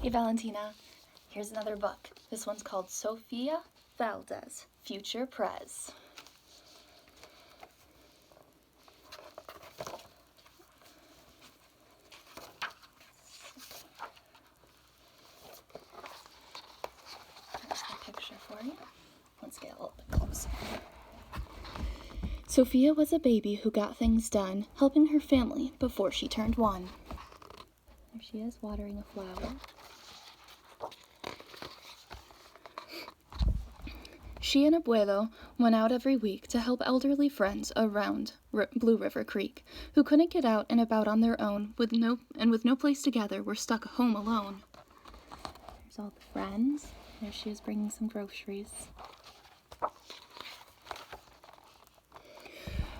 Hey Valentina, here's another book. This one's called Sofia Valdez, Future Prez. There's a picture for you. Let's get a little bit closer. Sofia was a baby who got things done, helping her family before she turned 1. There she is, watering a flower. She and Abuelo went out every week to help elderly friends around Blue River Creek, who couldn't get out and about on their own with no place to gather, were stuck home alone. There's all the friends. There she is bringing some groceries.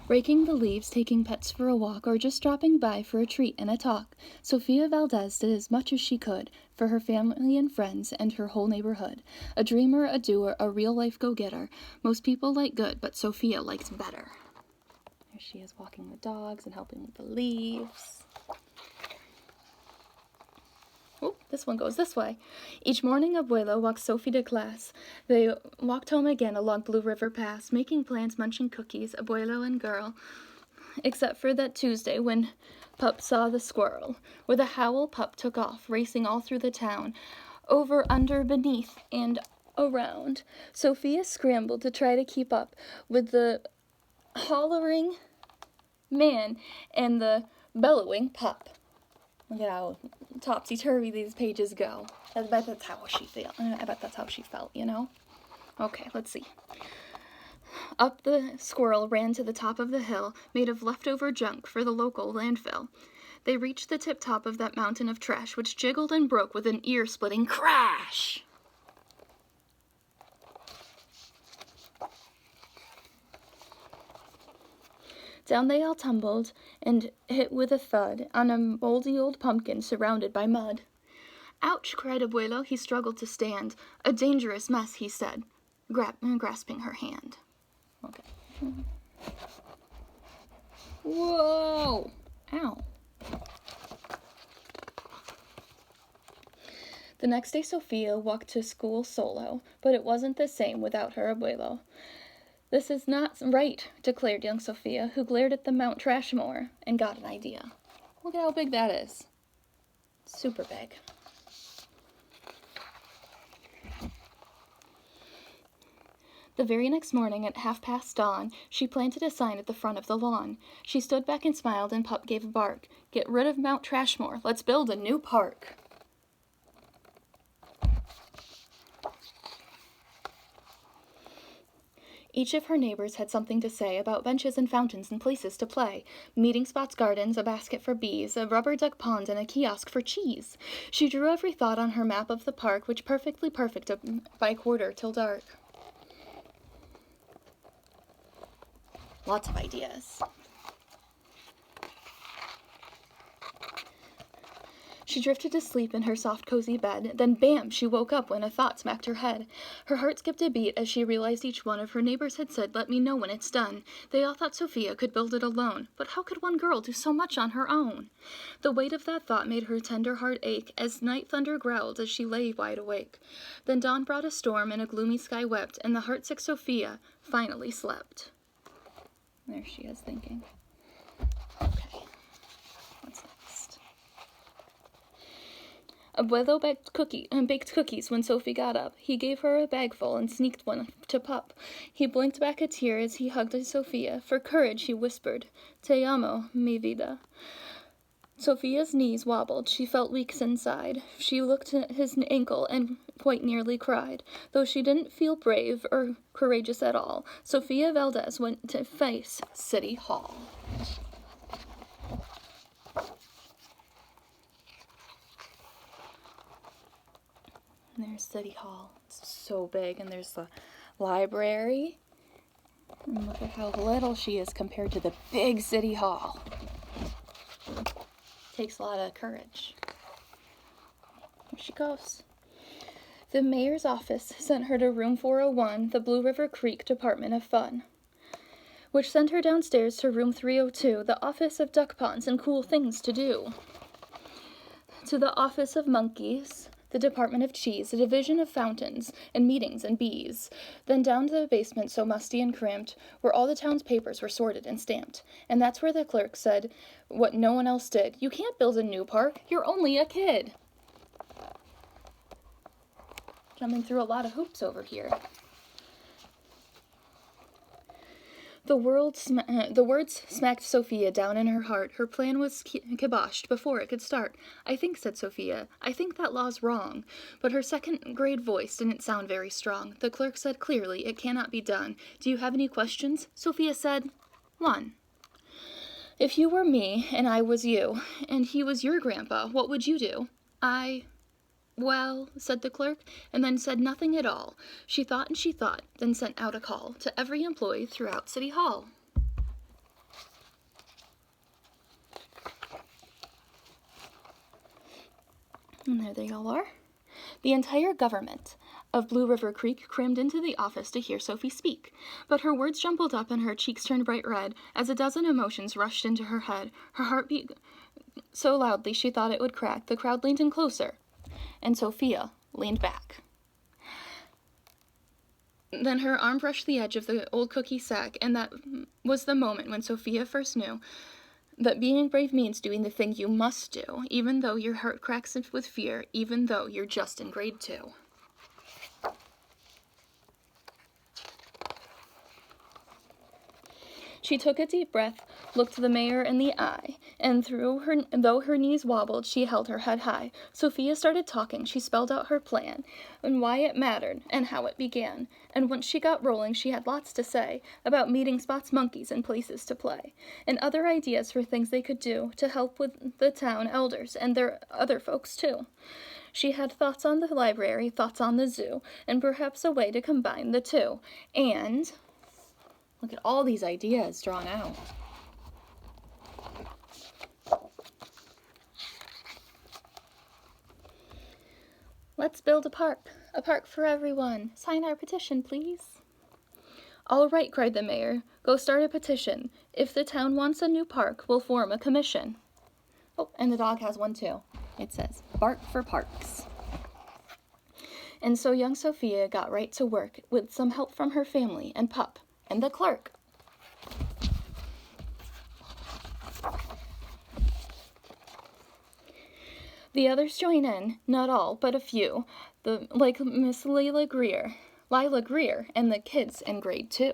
Raking the leaves, taking pets for a walk, or just dropping by for a treat and a talk, Sofia Valdez did as much as she could for her family and friends and her whole neighborhood. A dreamer, a doer, a real-life go-getter. Most people like good, but Sofia likes better. There she is walking the dogs and helping with the leaves. Oh, this one goes this way. Each morning, Abuelo walked Sophie to class. They walked home again along Blue River Pass, making plans, munching cookies, Abuelo and girl. Except for that Tuesday when Pup saw the squirrel. With a howl, Pup took off, racing all through the town, over, under, beneath, and around. Sophia scrambled to try to keep up with the hollering man and the bellowing Pup. Look at how topsy-turvy these pages go. I bet that's how she felt. I bet that's how she felt, you know? Okay, let's see. Up the squirrel ran to the top of the hill, made of leftover junk for the local landfill. They reached the tip-top of that mountain of trash, which jiggled and broke with an ear-splitting crash. Down they all tumbled and hit with a thud on a moldy old pumpkin surrounded by mud. Ouch, cried Abuelo. He struggled to stand. A dangerous mess, he said, grasping her hand. Okay. Whoa! Ow. The next day, Sofia walked to school solo, but it wasn't the same without her Abuelo. This is not right, declared young Sofia, who glared at the Mount Trashmore and got an idea. Look at how big that is. Super big. The very next morning at dawn, she planted a sign at the front of the lawn. She stood back and smiled, and Pup gave a bark. Get rid of Mount Trashmore. Let's build a new park. Each of her neighbors had something to say about benches and fountains and places to play, meeting spots, gardens, a basket for bees, a rubber duck pond, and a kiosk for cheese. She drew every thought on her map of the park, which perfect by quarter till dark. Lots of ideas. She drifted to sleep in her soft, cozy bed. Then, bam, she woke up when a thought smacked her head. Her heart skipped a beat as she realized each one of her neighbors had said, "Let me know when it's done." They all thought Sofia could build it alone. But how could one girl do so much on her own? The weight of that thought made her tender heart ache as night thunder growled as she lay wide awake. Then dawn brought a storm and a gloomy sky wept, and the heartsick Sofia finally slept. There she is thinking. Okay, what's next? Abuelo baked cookies when Sophie got up. He gave her a bagful and sneaked one to Pup. He blinked back a tear as he hugged Sofia. For courage, he whispered, "Te amo, mi vida." Sofia's knees wobbled. She felt weak inside. She looked at his ankle and quite nearly cried. Though she didn't feel brave or courageous at all, Sofia Valdez went to face City Hall. And there's City Hall. It's so big, and there's the library. And look at how little she is compared to the big City Hall. Takes a lot of courage. Here she goes. The mayor's office sent her to room 401, the Blue River Creek Department of Fun, which sent her downstairs to room 302, the office of duck ponds and cool things to do. To the office of monkeys, the Department of Cheese, the Division of Fountains, and Meetings and Bees. Then down to the basement so musty and cramped, where all the town's papers were sorted and stamped. And that's where the clerk said what no one else did. You can't build a new park. You're only a kid. Jumping through a lot of hoops over here. The words smacked Sophia down in her heart. Her plan was kiboshed before it could start. I think, said Sophia, I think that law's wrong. But her second-grade voice didn't sound very strong. The clerk said clearly, it cannot be done. Do you have any questions? Sophia said, 1. If you were me, and I was you, and he was your grandpa, what would you do? Well, said the clerk, and then said nothing at all. She thought and she thought, then sent out a call to every employee throughout City Hall. And there they all are. The entire government of Blue River Creek crammed into the office to hear Sophie speak. But her words jumbled up and her cheeks turned bright red as a dozen emotions rushed into her head. Her heart beat so loudly she thought it would crack. The crowd leaned in closer, and Sophia leaned back. Then her arm brushed the edge of the old cookie sack, and that was the moment when Sophia first knew that being brave means doing the thing you must do, even though your heart cracks with fear, even though you're just in grade 2. She took a deep breath, looked the mayor in the eye, and though her knees wobbled, she held her head high. Sophia started talking. She spelled out her plan, and why it mattered, and how it began. And once she got rolling, she had lots to say about meeting spots, monkeys, and places to play, and other ideas for things they could do to help with the town elders and their other folks, too. She had thoughts on the library, thoughts on the zoo, and perhaps a way to combine the two. And look at all these ideas drawn out. Let's build a park for everyone. Sign our petition, please. All right, cried the mayor. Go start a petition. If the town wants a new park, we'll form a commission. Oh, and the dog has one too. It says, Bark for Parks. And so young Sophia got right to work with some help from her family and pup and the clerk. The others join in, not all, but a few, like Miss Lila Greer, and the kids in grade 2.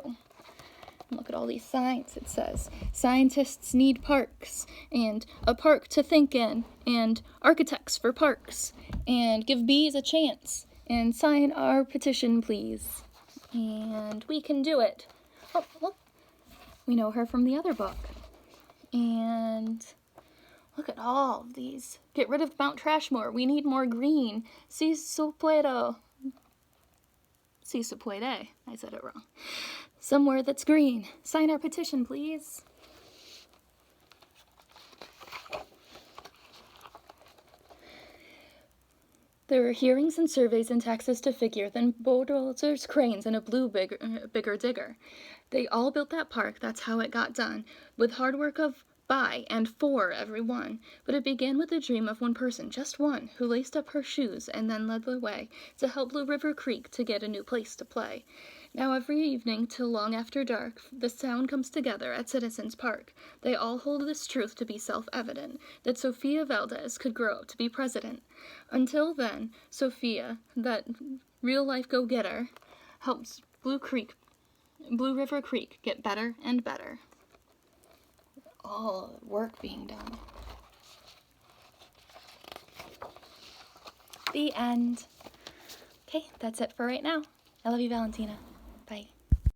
Look at all these signs. It says, scientists need parks, and a park to think in, and architects for parks, and give bees a chance, and sign our petition, please. And we can do it. Oh, look. We know her from the other book. And look at all of these. Get rid of Mount Trashmore. We need more green. Si se puede. Si se puede. I said it wrong. Somewhere that's green. Sign our petition, please. There were hearings and surveys and taxes to figure, then bulldozers, cranes, and a blue bigger digger. They all built that park, that's how it got done, with hard work of by and for everyone. But it began with the dream of one person, just one, who laced up her shoes and then led the way to help Blue River Creek to get a new place to play. Now every evening till long after dark, the town comes together at Citizens Park. They all hold this truth to be self-evident, that Sofia Valdez could grow up to be president. Until then, Sophia, that real-life go-getter, helps Blue River Creek get better and better. All work being done. The end. Okay, that's it for right now. I love you, Valentina.